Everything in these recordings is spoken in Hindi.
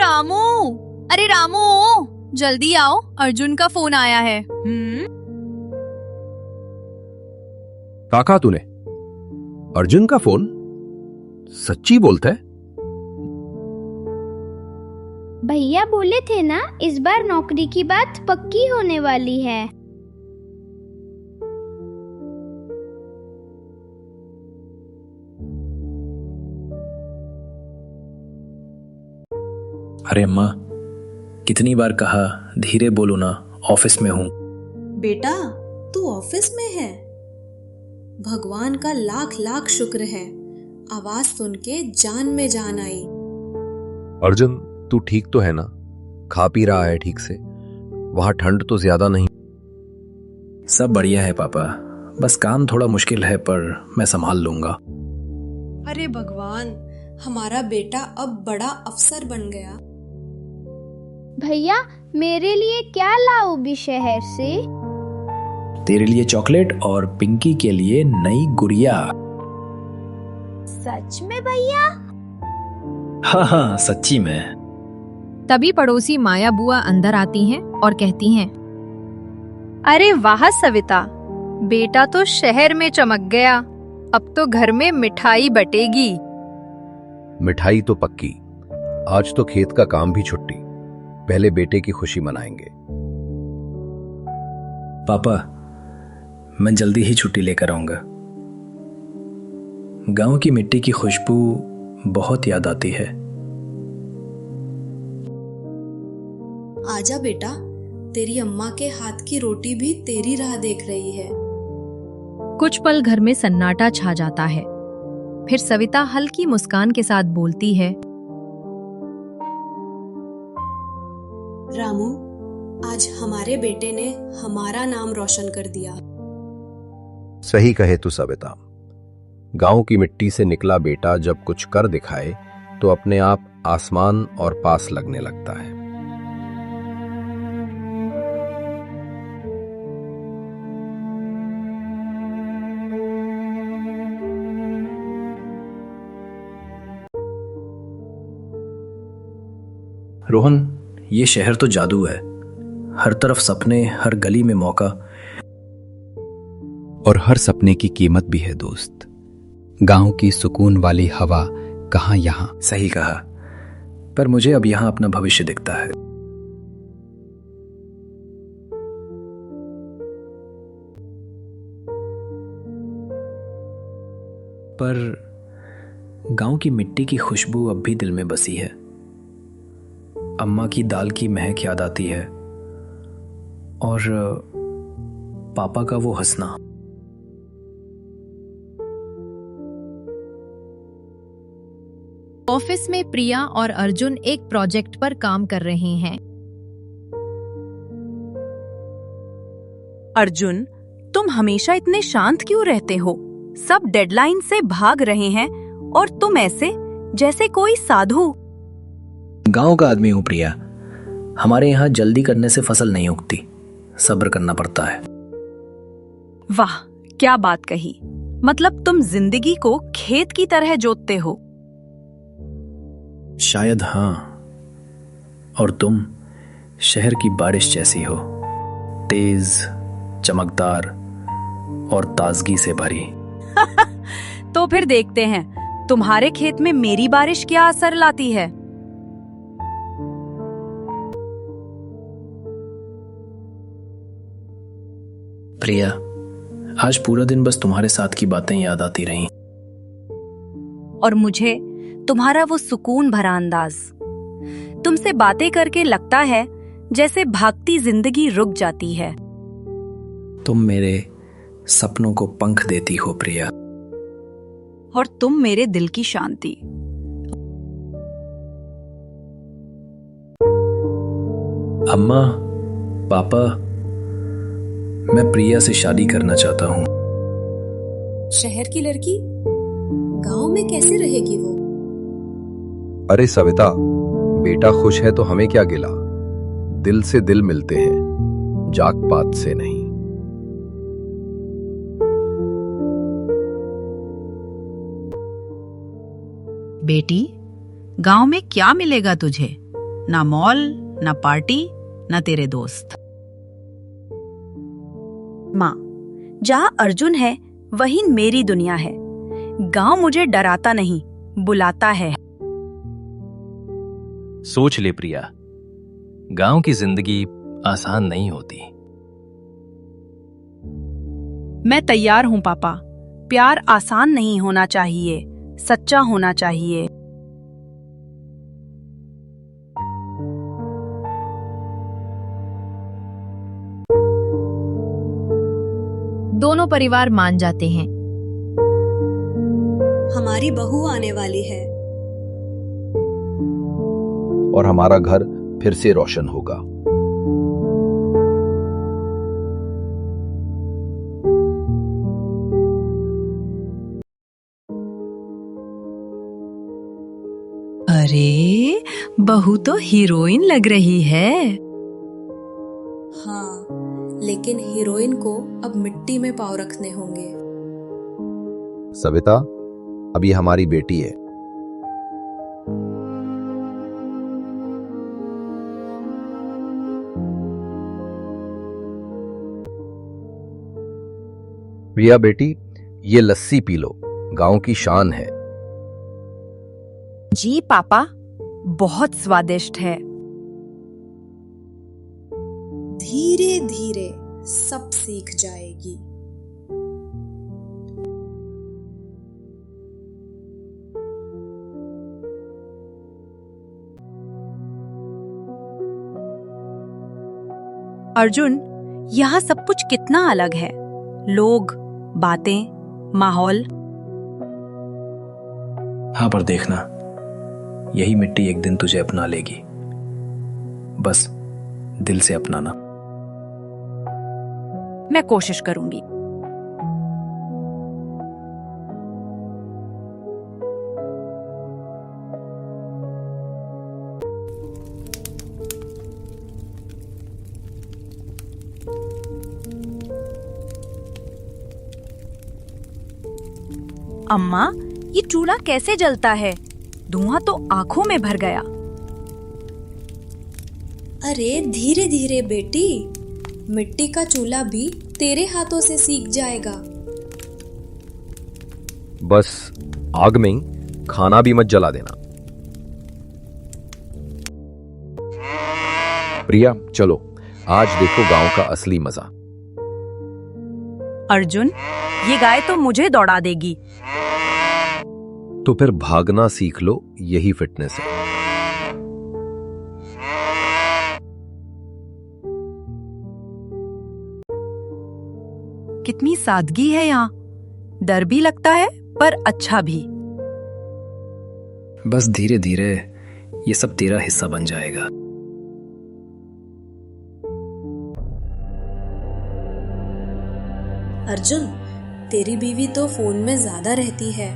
रामू, अरे रामू, जल्दी आओ, अर्जुन का फोन आया है। क्या कहा तूने? अर्जुन का फोन? सच्ची बोलता है? भैया बोले थे ना इस बार नौकरी की बात पक्की होने वाली है। अरे अम्मा, कितनी बार कहा धीरे बोलो ना, ऑफिस में हूँ। बेटा, तू ऑफिस में है? भगवान का लाख लाख शुक्र है, आवाज सुन के जान में जान आई। अर्जुन, तू ठीक तो है ना? खा पी रहा है ठीक से? वहां ठंड तो ज्यादा नहीं? सब बढ़िया है पापा, बस काम थोड़ा मुश्किल है पर मैं संभाल लूंगा। अरे भगवान, हमारा बेटा अब बड़ा अफसर बन गया। भैया मेरे लिए क्या लाओ भी शहर से? तेरे लिए चॉकलेट और पिंकी के लिए नई गुड़िया। सच में भैया? हाँ, सच्ची में। तभी पड़ोसी माया बुआ अंदर आती हैं और कहती हैं, अरे वाह सविता, बेटा तो शहर में चमक गया, अब तो घर में मिठाई बटेगी। मिठाई तो पक्की। आज तो खेत का काम भी छुट्टी। पहले बेटे की खुशी मनाएंगे। पापा, मैं जल्दी ही छुट्टी लेकर आऊंगा। गांव की मिट्टी की खुशबू बहुत याद आती है। आजा बेटा, तेरी अम्मा के हाथ की रोटी भी तेरी राह देख रही है। कुछ पल घर में सन्नाटा छा जाता है। फिर सविता हल्की मुस्कान के साथ बोलती है, रामू, आज हमारे बेटे ने हमारा नाम रोशन कर दिया। सही कहे तू सविता। गांव की मिट्टी से निकला बेटा जब कुछ कर दिखाए तो अपने आप आसमान और पास लगने लगता है। रोहन, ये शहर तो जादू है। हर तरफ सपने, हर गली में मौका। और हर सपने की कीमत भी है दोस्त। गांव की सुकून वाली हवा कहाँ यहाँ। सही कहा, पर मुझे अब यहाँ अपना भविष्य दिखता है। पर गांव की मिट्टी की खुशबू अब भी दिल में बसी है। अम्मा की दाल की महक याद आती है और पापा का वो हंसना। ऑफिस में प्रिया और अर्जुन एक प्रोजेक्ट पर काम कर रहे हैं। अर्जुन, तुम हमेशा इतने शांत क्यों रहते हो? सब डेडलाइन से भाग रहे हैं और तुम ऐसे जैसे कोई साधु। गांव का आदमी हूं प्रिया, हमारे यहाँ जल्दी करने से फसल नहीं उगती, सब्र करना पड़ता है। वाह, क्या बात कही। मतलब तुम जिंदगी को खेत की तरह जोतते हो। शायद हाँ, और तुम शहर की बारिश जैसी हो, तेज, चमकदार और ताजगी से भरी। तो फिर देखते हैं तुम्हारे खेत में मेरी बारिश क्या असर लाती है। प्रिया, आज पूरा दिन बस तुम्हारे साथ की बातें याद आती रहीं। और मुझे तुम्हारा वो सुकून भरा अंदाज। तुमसे बातें करके लगता है जैसे भागती जिंदगी रुक जाती है। तुम मेरे सपनों को पंख देती हो प्रिया। और तुम मेरे दिल की शांति। अम्मा, पापा, मैं प्रिया से शादी करना चाहता हूँ। शहर की लड़की गांव में कैसे रहेगी वो? अरे सविता, बेटा खुश है तो हमें क्या गिला। दिल से दिल मिलते हैं, जात पात से नहीं। बेटी, गांव में क्या मिलेगा तुझे? ना मॉल, ना पार्टी, ना तेरे दोस्त। माँ, जहाँ अर्जुन है वहीं मेरी दुनिया है। गांव मुझे डराता नहीं, बुलाता है। सोच ले प्रिया, गांव की जिंदगी आसान नहीं होती। मैं तैयार हूँ पापा। प्यार आसान नहीं होना चाहिए, सच्चा होना चाहिए। दोनों परिवार मान जाते हैं। हमारी बहू आने वाली है और हमारा घर फिर से रोशन होगा। अरे, बहू तो हीरोइन लग रही है। हाँ, लेकिन हीरोइन को अब मिट्टी में पांव रखने होंगे। सविता, अब ये हमारी बेटी है। प्रिया बेटी, ये लस्सी पी लो, गांव की शान है। जी पापा, बहुत स्वादिष्ट है। धीरे धीरे सब सीख जाएगी। अर्जुन, यहाँ सब कुछ कितना अलग है। लोग, बातें, माहौल। हाँ, पर देखना, यही मिट्टी एक दिन तुझे अपना लेगी। बस दिल से अपनाना। मैं कोशिश करूंगी। अम्मा, ये चूल्हा कैसे जलता है? धुआं तो आंखों में भर गया। अरे धीरे धीरे बेटी, मिट्टी का चूल्हा भी तेरे हाथों से सीख जाएगा। बस आग में ही खाना भी मत जला देना। प्रिया, चलो आज देखो गांव का असली मजा। अर्जुन, ये गाय तो मुझे दौड़ा देगी। तो फिर भागना सीख लो, यही फिटनेस है। कितनी सादगी है यहाँ। डर भी लगता है पर अच्छा भी। बस धीरे धीरे ये सब तेरा हिस्सा बन जाएगा। अर्जुन, तेरी बीवी तो फोन में ज्यादा रहती है।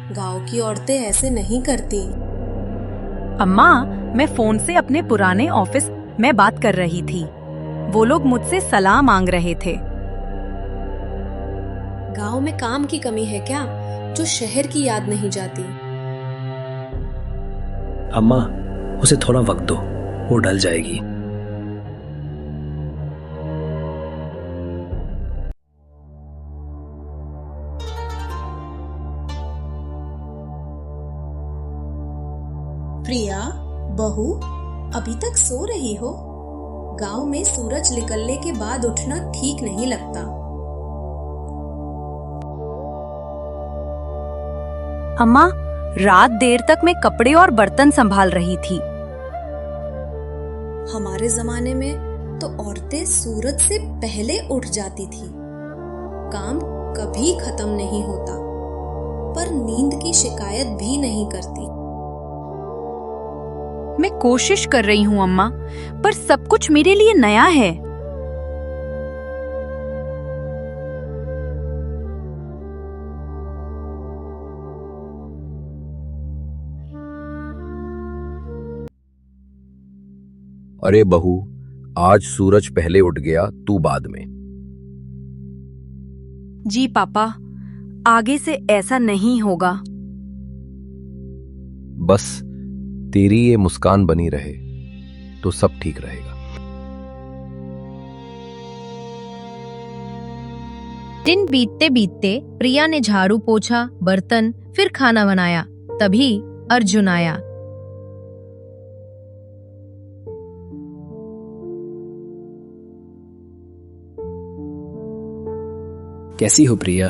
गांव की औरतें ऐसे नहीं करती। अम्मा, मैं फोन से अपने पुराने ऑफिस में बात कर रही थी। वो लोग मुझसे सलाह मांग रहे थे। गांव में काम की कमी है क्या, जो शहर की याद नहीं जाती? अम्मा, उसे थोड़ा वक्त दो, वो ढल जाएगी। प्रिया, बहू, अभी तक सो रही हो? गांव में सूरज निकलने के बाद उठना ठीक नहीं लगता। अम्मा, रात देर तक मैं कपड़े और बर्तन संभाल रही थी। हमारे जमाने में तो औरतें सूरज से पहले उठ जाती थी। काम कभी खत्म नहीं होता, पर नींद की शिकायत भी नहीं करती। मैं कोशिश कर रही हूँ अम्मा, पर सब कुछ मेरे लिए नया है। अरे बहू, आज सूरज पहले उठ गया, तू बाद में। जी पापा, आगे से ऐसा नहीं होगा। बस तेरी ये मुस्कान बनी रहे, तो सब ठीक रहेगा। दिन बीतते बीतते प्रिया ने झाड़ू पोछा, बर्तन, फिर खाना बनाया। तभी अर्जुन आया। कैसी हो प्रिया?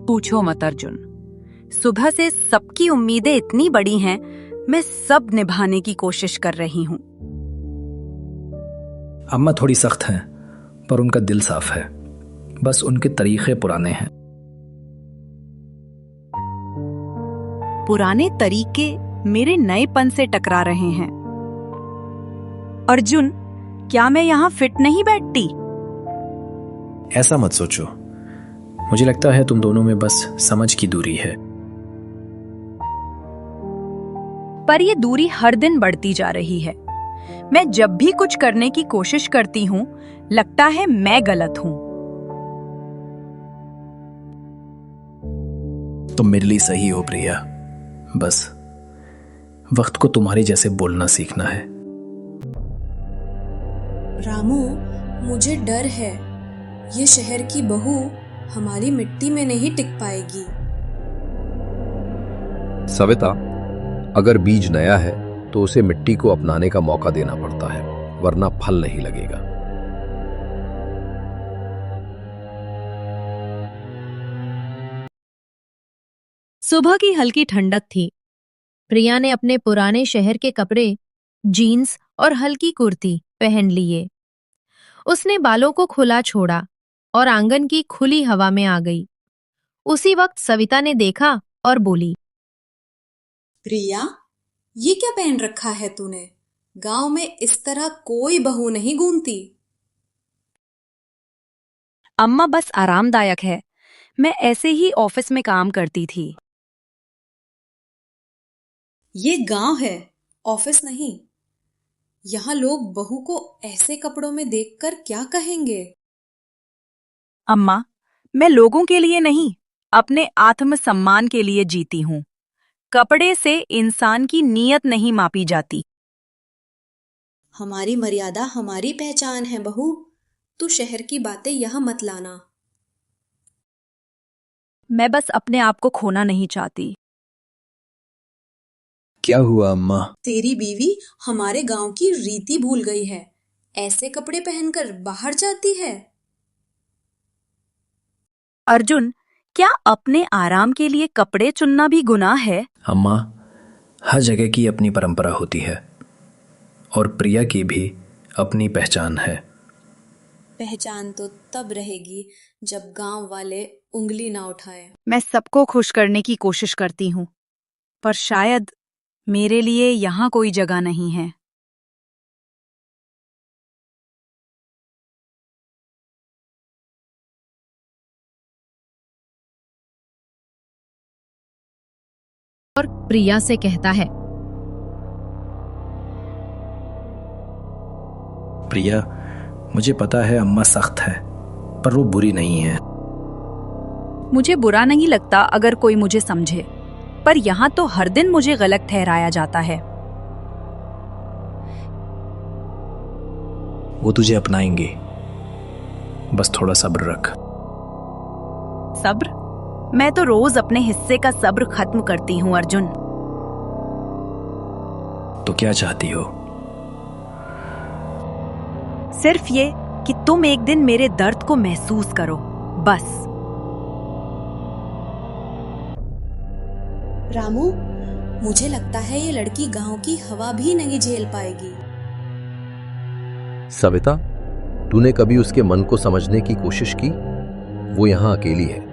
पूछो मत अर्जुन, सुबह से सबकी उम्मीदें इतनी बड़ी हैं, मैं सब निभाने की कोशिश कर रही हूँ। अम्मा थोड़ी सख्त हैं, पर उनका दिल साफ है। बस उनके तरीके पुराने हैं। पुराने तरीके मेरे नएपन से टकरा रहे हैं। अर्जुन, क्या मैं यहाँ फिट नहीं बैठती? ऐसा मत सोचो। मुझे लगता है तुम दोनों में बस समझ की दूरी है। पर ये दूरी हर दिन बढ़ती जा रही है। मैं जब भी कुछ करने की कोशिश करती हूँ, लगता है मैं गलत हूँ। तुम मेरे लिए सही हो प्रिया। बस वक्त को तुम्हारे जैसे बोलना सीखना है। रामू, मुझे डर है, ये शहर की बहू हमारी मिट्टी में नहीं टिक पाएगी। सविता, अगर बीज नया है तो उसे मिट्टी को अपनाने का मौका देना पड़ता है, वरना फल नहीं लगेगा। सुबह की हल्की ठंडक थी। प्रिया ने अपने पुराने शहर के कपड़े, जीन्स और हल्की कुर्ती पहन लिए। उसने बालों को खुला छोड़ा और आंगन की खुली हवा में आ गई। उसी वक्त सविता ने देखा और बोली, प्रिया, ये क्या पहन रखा है तूने? गांव में इस तरह कोई बहू नहीं घूमती। अम्मा, बस आरामदायक है। मैं ऐसे ही ऑफिस में काम करती थी। ये गांव है, ऑफिस नहीं। यहाँ लोग बहू को ऐसे कपड़ों में देखकर क्या कहेंगे? अम्मा, मैं लोगों के लिए नहीं, अपने आत्मसम्मान के लिए जीती हूँ। कपड़े से इंसान की नीयत नहीं मापी जाती। हमारी मर्यादा हमारी पहचान है बहू। तू शहर की बातें यहाँ मत लाना। मैं बस अपने आप को खोना नहीं चाहती। क्या हुआ अम्मा? तेरी बीवी हमारे गांव की रीति भूल गई है। ऐसे कपड़े पहनकर बाहर जाती है। अर्जुन, क्या अपने आराम के लिए कपड़े चुनना भी गुनाह है? अम्मा, हर जगह की अपनी परंपरा होती है और प्रिया की भी अपनी पहचान है। पहचान तो तब रहेगी जब गांव वाले उंगली ना उठाए। मैं सबको खुश करने की कोशिश करती हूँ, पर शायद मेरे लिए यहाँ कोई जगह नहीं है। और प्रिया से कहता है, प्रिया, मुझे पता है अम्मा सख्त है, पर वो बुरी नहीं है। मुझे बुरा नहीं लगता अगर कोई मुझे समझे, पर यहाँ तो हर दिन मुझे गलत ठहराया जाता है। वो तुझे अपनाएंगे, बस थोड़ा सब्र रख। सब्र? मैं तो रोज अपने हिस्से का सब्र खत्म करती हूँ अर्जुन। तो क्या चाहती हो? सिर्फ ये कि तुम एक दिन मेरे दर्द को महसूस करो, बस। रामू, मुझे लगता है ये लड़की गांव की हवा भी नहीं झेल पाएगी। सविता, तूने कभी उसके मन को समझने की कोशिश की? वो यहां अकेली है।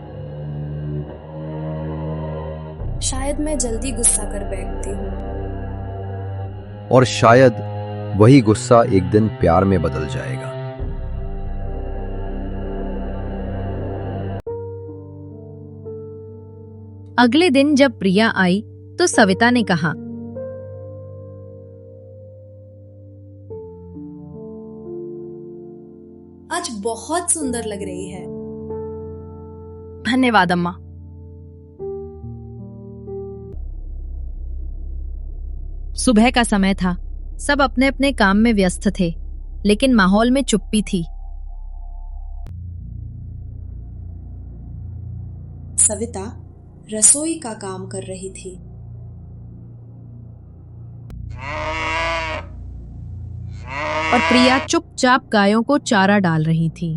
शायद मैं जल्दी गुस्सा कर बैठती हूँ। और शायद वही गुस्सा एक दिन प्यार में बदल जाएगा। अगले दिन जब प्रिया आई तो सविता ने कहा, आज बहुत सुंदर लग रही है। धन्यवाद अम्मा। सुबह का समय था। सब अपने अपने काम में व्यस्त थे, लेकिन माहौल में चुप्पी थी। सविता रसोई का काम कर रही थी। और प्रिया चुपचाप गायों को चारा डाल रही थी।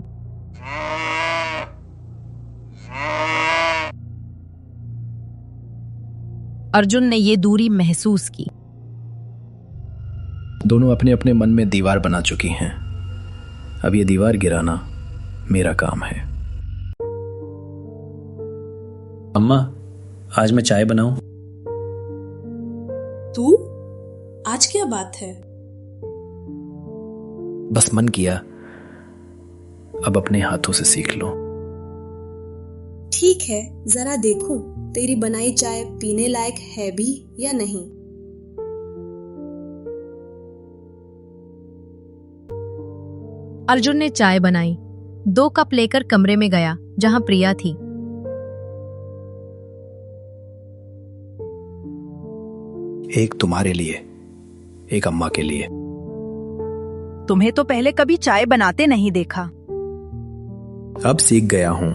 अर्जुन ने ये दूरी महसूस की। दोनों अपने अपने मन में दीवार बना चुकी हैं। अब ये दीवार गिराना मेरा काम है। अम्मा, आज मैं चाय बनाऊं? तू? आज क्या बात है? बस मन किया, अब अपने हाथों से सीख लो। ठीक है, जरा देखूं तेरी बनाई चाय पीने लायक है भी या नहीं। अर्जुन ने चाय बनाई, 2 कप लेकर कमरे में गया जहां प्रिया थी। एक तुम्हारे लिए, एक अम्मा के लिए। तुम्हें तो पहले कभी चाय बनाते नहीं देखा। अब सीख गया हूं,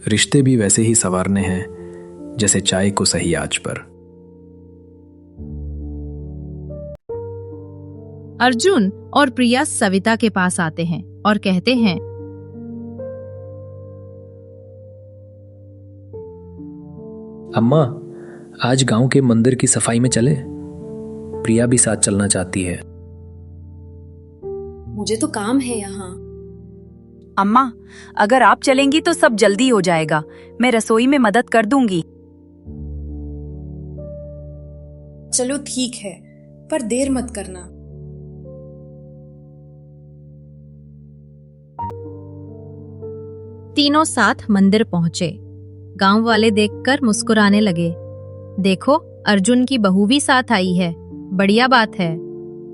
रिश्ते भी वैसे ही संवारने हैं जैसे चाय को सही आंच पर। अर्जुन और प्रिया सविता के पास आते हैं और कहते हैं, अम्मा, आज गांव के मंदिर की सफाई में चले? प्रिया भी साथ चलना चाहती है। मुझे तो काम है यहाँ। अम्मा, अगर आप चलेंगी तो सब जल्दी हो जाएगा। मैं रसोई में मदद कर दूंगी। चलो ठीक है, पर देर मत करना। तीनों साथ मंदिर पहुंचे। गांव वाले देखकर मुस्कुराने लगे। देखो, अर्जुन की बहू भी साथ आई है, बढ़िया बात है।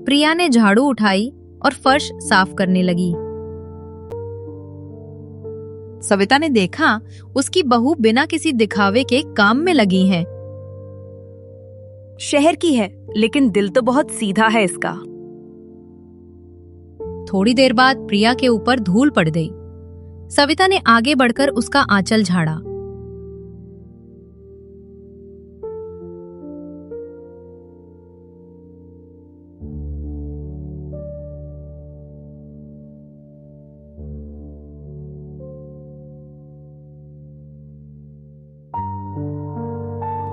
प्रिया ने झाड़ू उठाई और फर्श साफ करने लगी। सविता ने देखा उसकी बहू बिना किसी दिखावे के काम में लगी है। शहर की है, लेकिन दिल तो बहुत सीधा है इसका। थोड़ी देर बाद प्रिया के ऊपर धूल पड़ गई। सविता ने आगे बढ़कर उसका आंचल झाड़ा।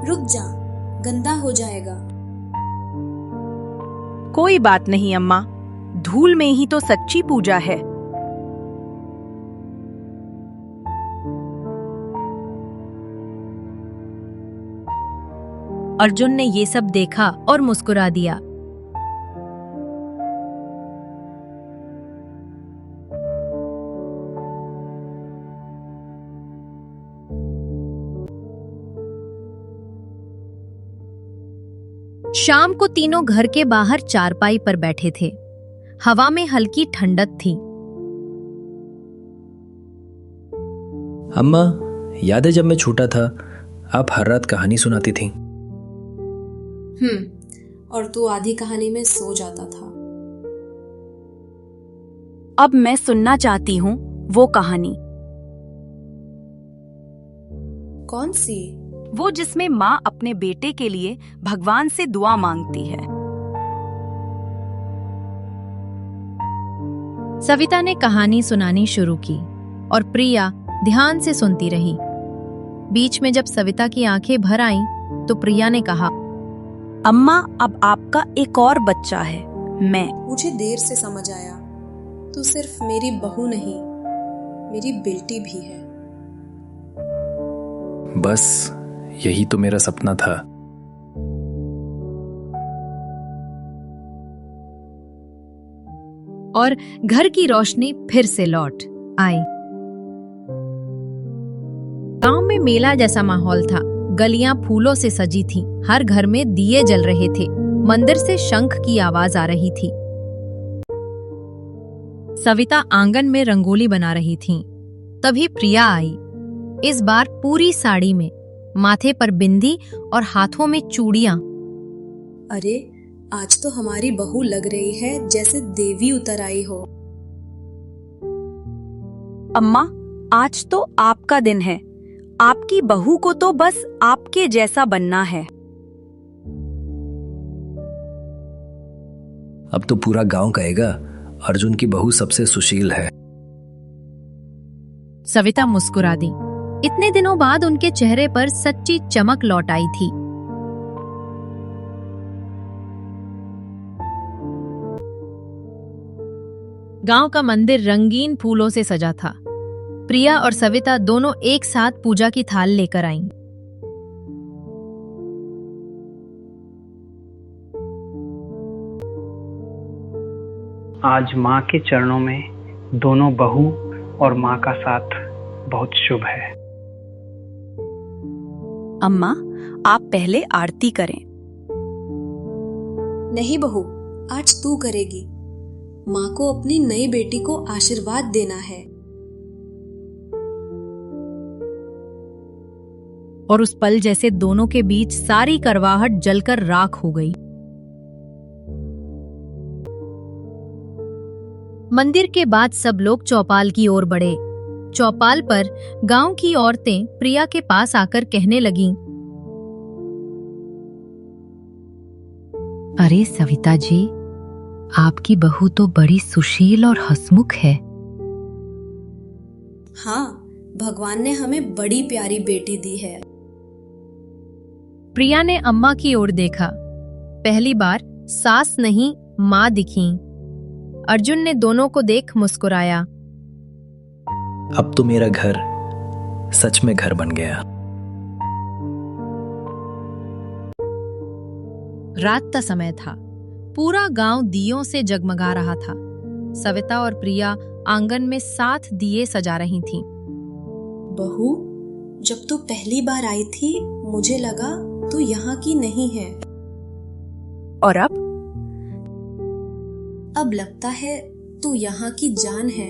रुक जा, गंदा हो जाएगा। कोई बात नहीं अम्मा, धूल में ही तो सच्ची पूजा है। अर्जुन ने ये सब देखा और मुस्कुरा दिया। शाम को तीनों घर के बाहर चारपाई पर बैठे थे। हवा में हल्की ठंडक थी। अम्मा, याद है जब मैं छोटा था, आप हर रात कहानी सुनाती थीं? और तू आधी कहानी में सो जाता था। अब मैं सुनना चाहती हूँ वो कहानी। कौन सी? वो जिसमें माँ अपने बेटे के लिए भगवान से दुआ मांगती है। सविता ने कहानी सुनानी शुरू की और प्रिया ध्यान से सुनती रही। बीच में जब सविता की आंखें भर आईं, तो प्रिया ने कहा, अम्मा, अब आपका एक और बच्चा है, मैं। मुझे देर से समझ आया, तू सिर्फ मेरी बहू नहीं, मेरी बेटी भी है। बस यही तो मेरा सपना था। और घर की रोशनी फिर से लौट आई। गांव में मेला जैसा माहौल था। गलियां फूलों से सजी थीं, हर घर में दिए जल रहे थे, मंदिर से शंख की आवाज आ रही थी। सविता आंगन में रंगोली बना रही थी। तभी प्रिया आई, इस बार पूरी साड़ी में, माथे पर बिंदी और हाथों में चूड़ियां। अरे, आज तो हमारी बहू लग रही है जैसे देवी उतर आई हो। अम्मा, आज तो आपका दिन है। आपकी बहू को तो बस आपके जैसा बनना है। अब तो पूरा गांव कहेगा अर्जुन की बहू सबसे सुशील है। सविता मुस्कुरा दी। इतने दिनों बाद उनके चेहरे पर सच्ची चमक लौट आई थी। गांव का मंदिर रंगीन फूलों से सजा था। प्रिया और सविता दोनों एक साथ पूजा की थाल लेकर आईं। आज माँ के चरणों में दोनों बहू और माँ का साथ बहुत शुभ है। अम्मा, आप पहले आरती करें। नहीं बहू, आज तू करेगी। माँ को अपनी नई बेटी को आशीर्वाद देना है। और उस पल जैसे दोनों के बीच सारी करवाहट जलकर राख हो गई। मंदिर के बाद सब लोग चौपाल की ओर बढ़े। चौपाल पर गांव की औरतें प्रिया के पास आकर कहने लगीं, अरे सविता जी, आपकी बहू तो बड़ी सुशील और हंसमुख है। हाँ, भगवान ने हमें बड़ी प्यारी बेटी दी है। प्रिया ने अम्मा की ओर देखा। पहली बार सास नहीं माँ दिखीं। अर्जुन ने दोनों को देख मुस्कुराया। अब तो मेरा घर सच में घर बन गया। रात का समय था। पूरा गांव दियों से जगमगा रहा था। सविता और प्रिया आंगन में साथ दिए सजा रही थीं। बहू, जब तू पहली बार आई थी मुझे लगा तू यहाँ की नहीं है। और अब लगता है तू यहाँ की जान है।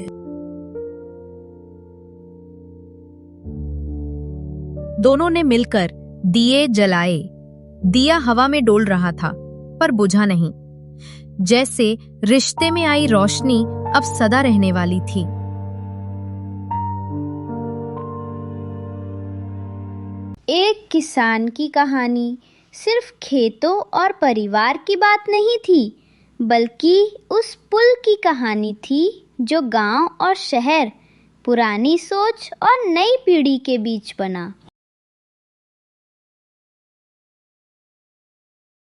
दोनों ने मिलकर दिए जलाए। दिया हवा में डोल रहा था पर बुझा नहीं। जैसे रिश्ते में आई रोशनी अब सदा रहने वाली थी। एक किसान की कहानी सिर्फ खेतों और परिवार की बात नहीं थी, बल्कि उस पुल की कहानी थी जो गांव और शहर, पुरानी सोच और नई पीढ़ी के बीच बना।